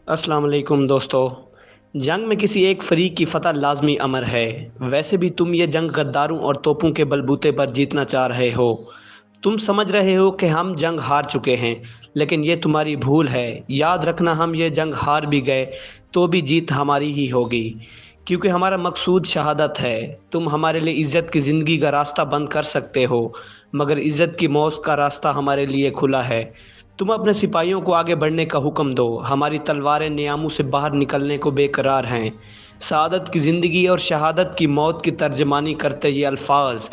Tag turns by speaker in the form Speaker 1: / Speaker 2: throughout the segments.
Speaker 1: السلام علیکم دوستو۔ جنگ میں کسی ایک فریق کی فتح لازمی امر ہے۔ ویسے بھی تم یہ جنگ غداروں اور توپوں کے بلبوتے پر جیتنا چاہ رہے ہو۔ تم سمجھ رہے ہو کہ ہم جنگ ہار چکے ہیں، لیکن یہ تمہاری بھول ہے۔ یاد رکھنا، ہم یہ جنگ ہار بھی گئے تو بھی جیت ہماری ہی ہوگی، کیونکہ ہمارا مقصود شہادت ہے۔ تم ہمارے لیے عزت کی زندگی کا راستہ بند کر سکتے ہو، مگر عزت کی موت کا راستہ ہمارے لیے کھلا ہے۔ تم اپنے سپاہیوں کو آگے بڑھنے کا حکم دو۔ ہماری تلواریں نیاموں سے باہر نکلنے کو بے قرار ہیں۔ سعادت کی زندگی اور شہادت کی موت کی ترجمانی کرتے یہ الفاظ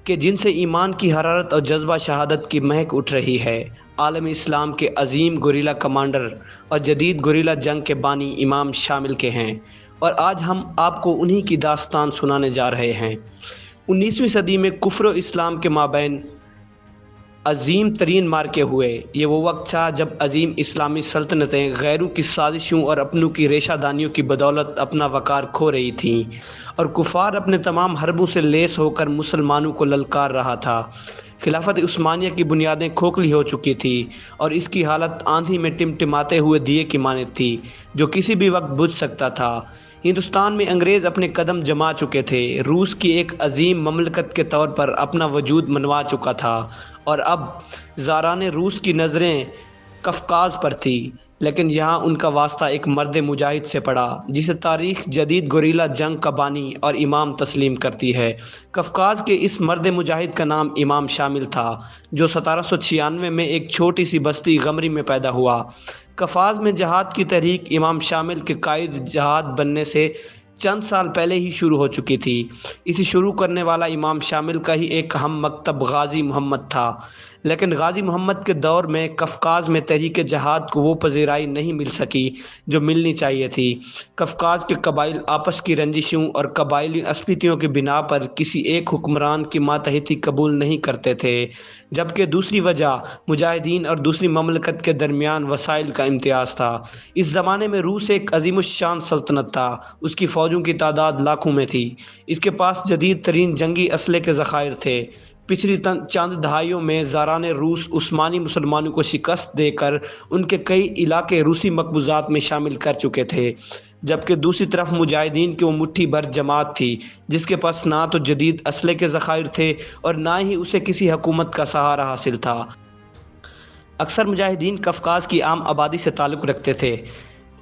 Speaker 1: کہ جن سے ایمان کی حرارت اور جذبہ شہادت کی مہک اٹھ رہی ہے، عالم اسلام کے عظیم گوریلا کمانڈر اور جدید گوریلا جنگ کے بانی امام شامل کے ہیں، اور آج ہم آپ کو انہی کی داستان سنانے جا رہے ہیں۔ 19ویں صدی میں کفر و اسلام کے مابین عظیم ترین مارکے ہوئے۔ یہ وہ وقت تھا جب عظیم اسلامی سلطنتیں غیروں کی سازشوں اور اپنوں کی ریشہ دانیوں کی بدولت اپنا وقار کھو رہی تھیں، اور کفار اپنے تمام حربوں سے لیس ہو کر مسلمانوں کو للکار رہا تھا۔ خلافت عثمانیہ کی بنیادیں کھوکھلی ہو چکی تھی، اور اس کی حالت آندھی میں ٹمٹماتے ہوئے دیے کی مانند تھی جو کسی بھی وقت بجھ سکتا تھا۔ ہندوستان میں انگریز اپنے قدم جما چکے تھے، روس کی ایک عظیم مملکت کے طور پر اپنا وجود منوا چکا تھا، اور اب زاران روس کی نظریں قفقاز پر تھی، لیکن یہاں ان کا واسطہ ایک مرد مجاہد سے پڑا جسے تاریخ جدید گوریلا جنگ کا بانی اور امام تسلیم کرتی ہے۔ قفقاز کے اس مرد مجاہد کا نام امام شامل تھا، جو 1796 میں ایک چھوٹی سی بستی غمری میں پیدا ہوا۔ قفقاز میں جہاد کی تحریک امام شامل کے قائد جہاد بننے سے چند سال پہلے ہی شروع ہو چکی تھی۔ اسے شروع کرنے والا امام شامل کا ہی ایک اہم مکتب غازی محمد تھا، لیکن غازی محمد کے دور میں قفقاز میں تحریک جہاد کو وہ پذیرائی نہیں مل سکی جو ملنی چاہیے تھی۔ قفقاز کے قبائل آپس کی رنجشوں اور قبائلی اسپیتیوں کی بنا پر کسی ایک حکمران کی ماتحتی قبول نہیں کرتے تھے، جبکہ دوسری وجہ مجاہدین اور دوسری مملکت کے درمیان وسائل کا امتیاز تھا۔ اس زمانے میں روس ایک عظیم الشان سلطنت تھا۔ اس کی فوجوں کی تعداد لاکھوں میں تھی۔ اس کے پاس جدید ترین جنگی اسلحے کے ذخائر تھے۔ پچھلی چند دہائیوں میں زاران روس عثمانی مسلمانوں کو شکست دے کر ان کے کئی علاقے روسی مقبوضات میں شامل کر چکے تھے، جبکہ دوسری طرف مجاہدین کی وہ مٹھی بھر جماعت تھی جس کے پاس نہ تو جدید اسلحے کے ذخائر تھے اور نہ ہی اسے کسی حکومت کا سہارا حاصل تھا۔ اکثر مجاہدین قفقاز کی عام آبادی سے تعلق رکھتے تھے،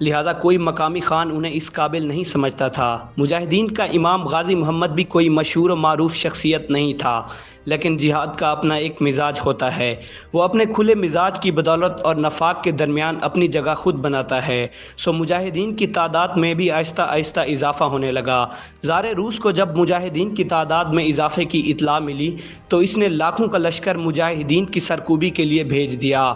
Speaker 1: لہذا کوئی مقامی خان انہیں اس قابل نہیں سمجھتا تھا۔ مجاہدین کا امام غازی محمد بھی کوئی مشہور و معروف شخصیت نہیں تھا، لیکن جہاد کا اپنا ایک مزاج ہوتا ہے۔ وہ اپنے کھلے مزاج کی بدولت اور نفاق کے درمیان اپنی جگہ خود بناتا ہے، سو مجاہدین کی تعداد میں بھی آہستہ آہستہ اضافہ ہونے لگا۔ زار روس کو جب مجاہدین کی تعداد میں اضافے کی اطلاع ملی تو اس نے لاکھوں کا لشکر مجاہدین کی سرکوبی کے لیے بھیج دیا۔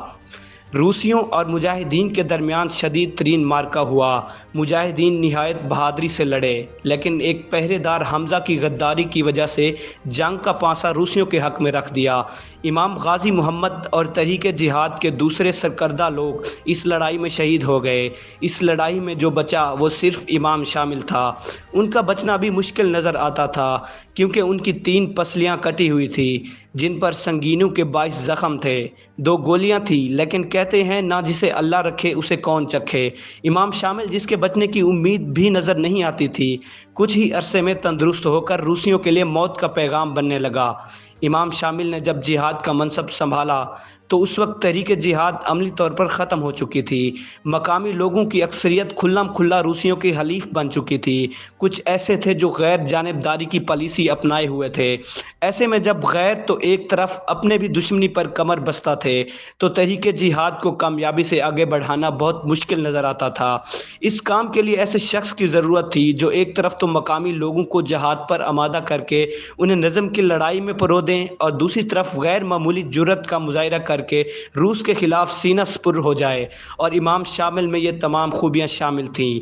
Speaker 1: روسیوں اور مجاہدین کے درمیان شدید ترین معرکہ ہوا۔ مجاہدین نہایت بہادری سے لڑے، لیکن ایک پہرے دار حمزہ کی غداری کی وجہ سے جنگ کا پانسا روسیوں کے حق میں رکھ دیا۔ امام غازی محمد اور تحریک جہاد کے دوسرے سرکردہ لوگ اس لڑائی میں شہید ہو گئے۔ اس لڑائی میں جو بچا وہ صرف امام شامل تھا۔ ان کا بچنا بھی مشکل نظر آتا تھا، کیونکہ ان کی 3 پسلیاں کٹی ہوئی تھیں جن پر سنگینوں کے 22 زخم تھے۔ 2 گولیاں تھیں، لیکن کہتے ہیں نہ جسے اللہ رکھے اسے کون چکھے۔ امام شامل، جس کے بچنے کی امید بھی نظر نہیں آتی تھی، کچھ ہی عرصے میں تندرست ہو کر روسیوں کے لیے موت کا پیغام بننے لگا۔ امام شامل نے جب جہاد کا منصب سنبھالا تو اس وقت تحریک جہاد عملی طور پر ختم ہو چکی تھی۔ مقامی لوگوں کی اکثریت کھلم کھلا روسیوں کے حلیف بن چکی تھی۔ کچھ ایسے تھے جو غیر جانبداری کی پالیسی اپنائے ہوئے تھے۔ ایسے میں جب غیر تو ایک طرف اپنے بھی دشمنی پر کمر بستہ تھے تو تحریک جہاد کو کامیابی سے آگے بڑھانا بہت مشکل نظر آتا تھا۔ اس کام کے لیے ایسے شخص کی ضرورت تھی جو ایک طرف تو مقامی لوگوں کو جہاد پر آمادہ کر کے انہیں نظم کی لڑائی میں پرو دیں، اور دوسری طرف غیر معمولی جرأت کا مظاہرہ کر کے روس کے خلاف سینہ سپر ہو جائے، اور امام شامل میں یہ تمام خوبیاں شامل تھیں۔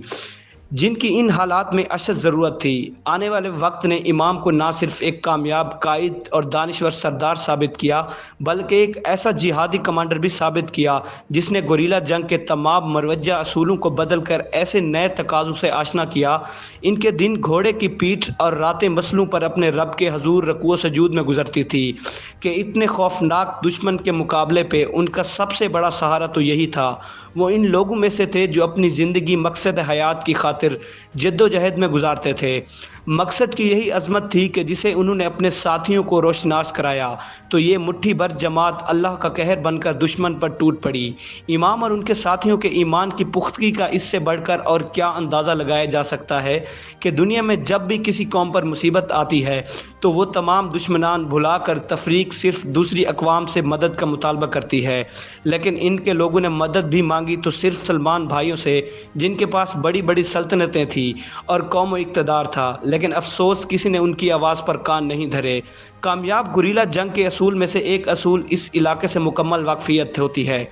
Speaker 1: جن کی ان حالات میں اشد ضرورت تھی۔ آنے والے وقت نے امام کو نہ صرف ایک کامیاب قائد اور دانشور سردار ثابت کیا بلکہ ایک ایسا جہادی کمانڈر بھی ثابت کیا جس نے گوریلا جنگ کے تمام مروجہ اصولوں کو بدل کر ایسے نئے تقاضوں سے آشنا کیا۔ ان کے دن گھوڑے کی پیٹھ اور راتیں مسلوں پر اپنے رب کے حضور رکوع و سجود میں گزرتی تھی کہ اتنے خوفناک دشمن کے مقابلے پہ ان کا سب سے بڑا سہارا تو یہی تھا۔ وہ ان لوگوں میں سے تھے جو اپنی زندگی مقصد حیات کی خاطر جد و جہد میں گزارتے تھے۔ مقصد کی یہی عظمت تھی کہ جسے انہوں نے اپنے ساتھیوں کو روشناس کرایا تو یہ مٹھی بھر جماعت اللہ کا قہر بن کر دشمن پر ٹوٹ پڑی۔ امام اور ان کے ساتھیوں کے ایمان کی پختگی کا اس سے بڑھ کر اور کیا اندازہ لگایا جا سکتا ہے کہ دنیا میں جب بھی کسی قوم پر مصیبت آتی ہے تو وہ تمام دشمنان بھلا کر تفریق صرف دوسری اقوام سے مدد کا مطالبہ کرتی ہے، لیکن ان کے لوگوں نے مدد بھی مانگی تو صرف سلمان بھائیوں سے جن کے پاس بڑی بڑی سلطنتیں تھیں اور قوم و اقتدار تھا، لیکن افسوس کسی نے ان کی آواز پر کان نہیں دھرے۔ کامیاب گوریلا جنگ کے اصول میں سے ایک اصول اس علاقے سے مکمل واقفیت ہوتی ہے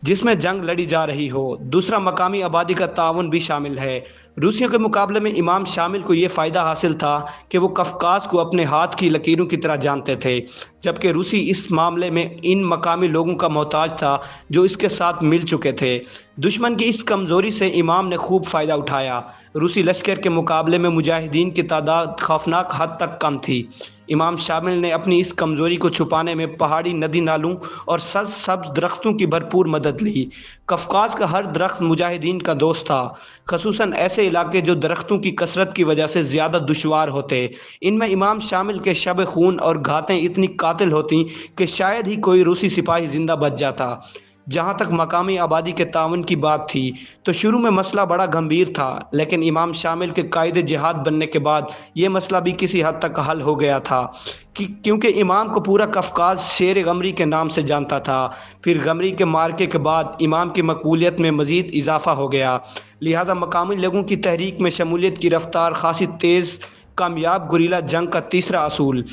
Speaker 1: جس میں جنگ لڑی جا رہی ہو۔ دوسرا مقامی آبادی کا تعاون بھی شامل ہے۔ روسیوں کے مقابلے میں امام شامل کو یہ فائدہ حاصل تھا کہ وہ قفقاز کو اپنے ہاتھ کی لکیروں کی طرح جانتے تھے، جبکہ روسی اس معاملے میں ان مقامی لوگوں کا محتاج تھا جو اس کے ساتھ مل چکے تھے۔ دشمن کی اس کمزوری سے امام نے خوب فائدہ اٹھایا۔ روسی لشکر کے مقابلے میں مجاہدین کی تعداد خوفناک حد تک کم تھی۔ امام شامل نے اپنی اس کمزوری کو چھپانے میں پہاڑی ندی نالوں اور سبز درختوں کی بھرپور مدد لی۔ قفقاز کا ہر درخت مجاہدین کا دوست تھا، خصوصاً ایسے علاقے جو درختوں کی کثرت کی وجہ سے زیادہ دشوار ہوتے۔ ان میں امام شامل کے شب خون اور گھاتیں اتنی قاتل ہوتیں کہ شاید ہی کوئی روسی سپاہی زندہ بچ جاتا۔ جہاں تک مقامی آبادی کے تعاون کی بات تھی تو شروع میں مسئلہ بڑا گمبھیر تھا، لیکن امام شامل کے قائد جہاد بننے کے بعد یہ مسئلہ بھی کسی حد تک حل ہو گیا تھا، کیونکہ امام کو پورا قفقاز شیر غمری کے نام سے جانتا تھا۔ پھر غمری کے مارکے کے بعد امام کی مقبولیت میں مزید اضافہ ہو گیا، لہٰذا مقامی لوگوں کی تحریک میں شمولیت کی رفتار خاصی تیز۔ کامیاب گوریلا جنگ کا تیسرا اصول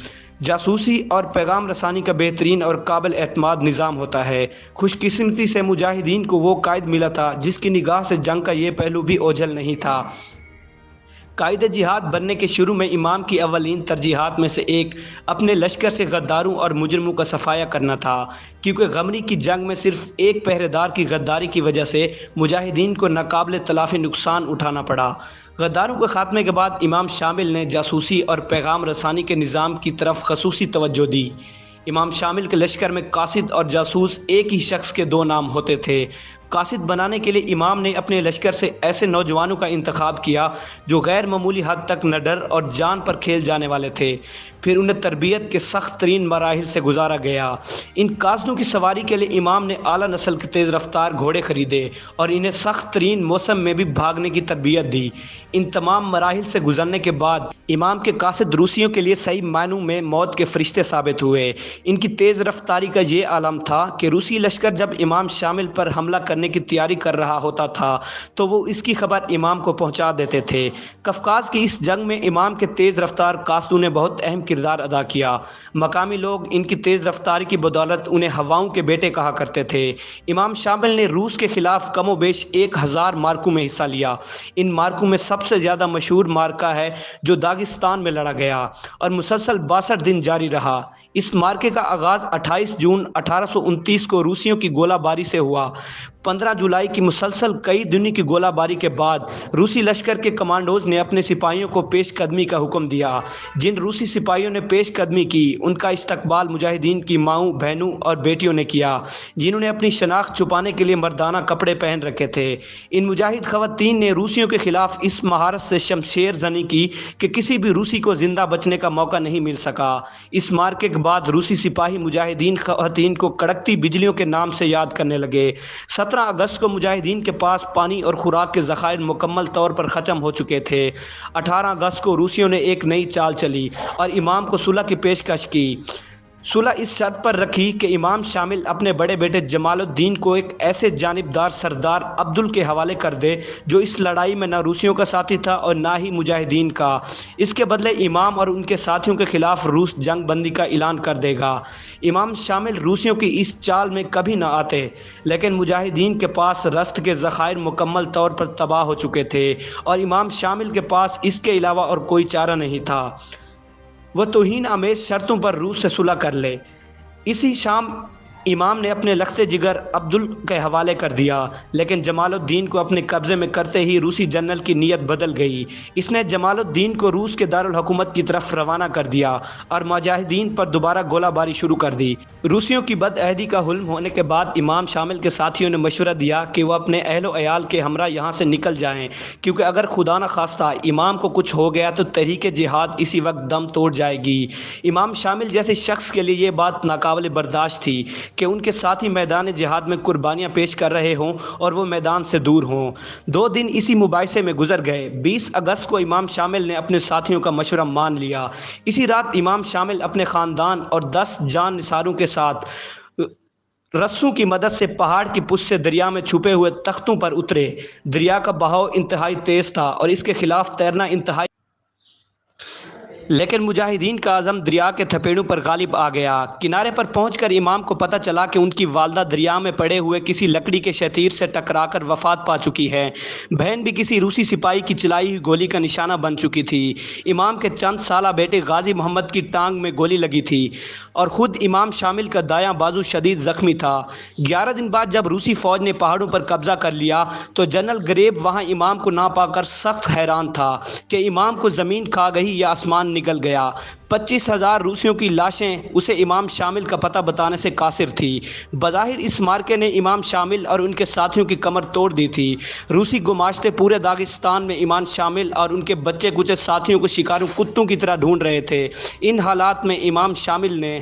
Speaker 1: جاسوسی اور پیغام رسانی کا بہترین اور قابل اعتماد نظام ہوتا ہے۔ خوش قسمتی سے مجاہدین کو وہ قائد ملا تھا جس کی نگاہ سے جنگ کا یہ پہلو بھی اوجھل نہیں تھا۔ قائد جہاد بننے کے شروع میں امام کی اولین ترجیحات میں سے ایک اپنے لشکر سے غداروں اور مجرموں کا صفایا کرنا تھا، کیونکہ غمری کی جنگ میں صرف ایک پہرے دار کی غداری کی وجہ سے مجاہدین کو ناقابل تلافی نقصان اٹھانا پڑا۔ غداروں کے خاتمے کے بعد امام شامل نے جاسوسی اور پیغام رسانی کے نظام کی طرف خصوصی توجہ دی۔ امام شامل کے لشکر میں قاصد اور جاسوس ایک ہی شخص کے دو نام ہوتے تھے۔ قاصد بنانے کے لیے امام نے اپنے لشکر سے ایسے نوجوانوں کا انتخاب کیا جو غیر معمولی حد تک نڈر اور جان پر کھیل جانے والے تھے، پھر انہیں تربیت کے سخت ترین مراحل سے گزارا گیا۔ ان قاصدوں کی سواری کے لیے امام نے اعلیٰ نسل کے تیز رفتار گھوڑے خریدے اور انہیں سخت ترین موسم میں بھی بھاگنے کی تربیت دی۔ ان تمام مراحل سے گزرنے کے بعد امام کے قاصد روسیوں کے لیے صحیح معنوں میں موت کے فرشتے ثابت ہوئے۔ ان کی تیز رفتاری کا یہ عالم تھا کہ روسی لشکر جب امام شامل پر حملہ کرنے کی تیاری کر رہا ہوتا تھا تو وہ اس کی خبر امام کو پہنچا دیتے تھے۔ قفقاز کی اس جنگ میں امام کے تیز رفتار قاصدوں نے بہت اہم کردار ادا کیا۔ مقامی لوگ ان کی تیز رفتاری کی بدولت انہیں ہواؤں کے بیٹے کہا کرتے تھے۔ امام شامل نے روس کے خلاف کم و بیش 1000 مارکوں میں حصہ لیا۔ ان مارکوں میں سب سے زیادہ مشہور مارکہ ہے جو داغستان میں لڑا گیا اور مسلسل 62 دن جاری رہا۔ اس مارکے کا آغاز 28 جون 1829 کو روسیوں کی گولہ باری سے ہوا۔ 15 جولائی کی مسلسل کئی دنوں کی گولہ باری کے بعد روسی لشکر کے کمانڈوز نے اپنے سپاہیوں کو پیش قدمی کا حکم دیا۔ جن روسی سپاہیوں نے پیش قدمی کی ان کا استقبال مجاہدین کی ماؤں، بہنوں اور بیٹیوں نے کیا، جنہوں نے اپنی شناخت چھپانے کے لیے مردانہ کپڑے پہن رکھے تھے۔ ان مجاہد خواتین نے روسیوں کے خلاف اس مہارت سے شمشیر زنی کی کہ کسی بھی روسی کو زندہ بچنے کا موقع نہیں مل سکا۔ اس مارکے کے بعد روسی سپاہی مجاہدین خواتین کو کڑکتی بجلیوں کے نام سے یاد کرنے لگے۔ 17 اگست کو مجاہدین کے پاس پانی اور خوراک کے ذخائر مکمل طور پر ختم ہو چکے تھے۔ 18 اگست کو روسیوں نے ایک نئی چال چلی اور امام کو صلح کی پیشکش کی۔ صلح اس شرط پر رکھی کہ امام شامل اپنے بڑے بیٹے جمال الدین کو ایک ایسے جانبدار سردار عبدل کے حوالے کر دے جو اس لڑائی میں نہ روسیوں کا ساتھی تھا اور نہ ہی مجاہدین کا۔ اس کے بدلے امام اور ان کے ساتھیوں کے خلاف روس جنگ بندی کا اعلان کر دے گا۔ امام شامل روسیوں کی اس چال میں کبھی نہ آتے، لیکن مجاہدین کے پاس رسد کے ذخائر مکمل طور پر تباہ ہو چکے تھے اور امام شامل کے پاس اس کے علاوہ اور کوئی چارہ نہیں تھا۔ وہ توہین آمیز شرطوں پر روس سے صلح کر لے۔ اسی شام امام نے اپنے لخت جگر عبدل کے حوالے کر دیا، لیکن جمال الدین کو اپنے قبضے میں کرتے ہی روسی جنرل کی نیت بدل گئی۔ اس نے جمال الدین کو روس کے دارالحکومت کی طرف روانہ کر دیا اور مجاہدین پر دوبارہ گولہ باری شروع کر دی۔ روسیوں کی بد عہدی کا حلم ہونے کے بعد امام شامل کے ساتھیوں نے مشورہ دیا کہ وہ اپنے اہل و عیال کے ہمراہ یہاں سے نکل جائیں، کیونکہ اگر خدا نہ خواستہ امام کو کچھ ہو گیا تو تحریک جہاد اسی وقت دم توڑ جائے گی۔ امام شامل جیسے شخص کے لیے یہ بات ناقابل برداشت تھی کہ ان کے ساتھی میدان جہاد میں قربانیاں پیش کر رہے ہوں اور وہ میدان سے دور ہوں۔ 2 دن اسی مباحثے میں گزر گئے۔ 20 اگست کو امام شامل نے اپنے ساتھیوں کا مشورہ مان لیا۔ اسی رات امام شامل اپنے خاندان اور 10 جان نثاروں کے ساتھ رسوں کی مدد سے پہاڑ کی پشت سے دریا میں چھپے ہوئے تختوں پر اترے۔ دریا کا بہاؤ انتہائی تیز تھا اور اس کے خلاف تیرنا انتہائی، لیکن مجاہدین کا عزم دریا کے تھپیڑوں پر غالب آ گیا۔ کنارے پر پہنچ کر امام کو پتہ چلا کہ ان کی والدہ دریا میں پڑے ہوئے کسی لکڑی کے شتیر سے ٹکرا کر وفات پا چکی ہے۔ بہن بھی کسی روسی سپاہی کی چلائی ہوئی گولی کا نشانہ بن چکی تھی۔ امام کے چند سالہ بیٹے غازی محمد کی ٹانگ میں گولی لگی تھی اور خود امام شامل کا دایاں بازو شدید زخمی تھا۔ 11 دن بعد جب روسی فوج نے پہاڑوں پر قبضہ کر لیا تو جنرل گریب وہاں امام کو نہ پا کر سخت حیران تھا کہ امام کو زمین کھا گئی یا آسمان نگل گیا۔ 25,000 روسیوں کی لاشیں اسے امام شامل کا پتہ بتانے سے قاصر تھی۔ بظاہر اس مارکے نے امام شامل اور ان کے ساتھیوں کی کمر توڑ دی تھی۔ روسی گماشتے پورے داغستان میں امام شامل اور ان کے بچے کچے ساتھیوں کو شکاروں کتوں کی طرح ڈھونڈ رہے تھے۔ ان حالات میں امام شامل نے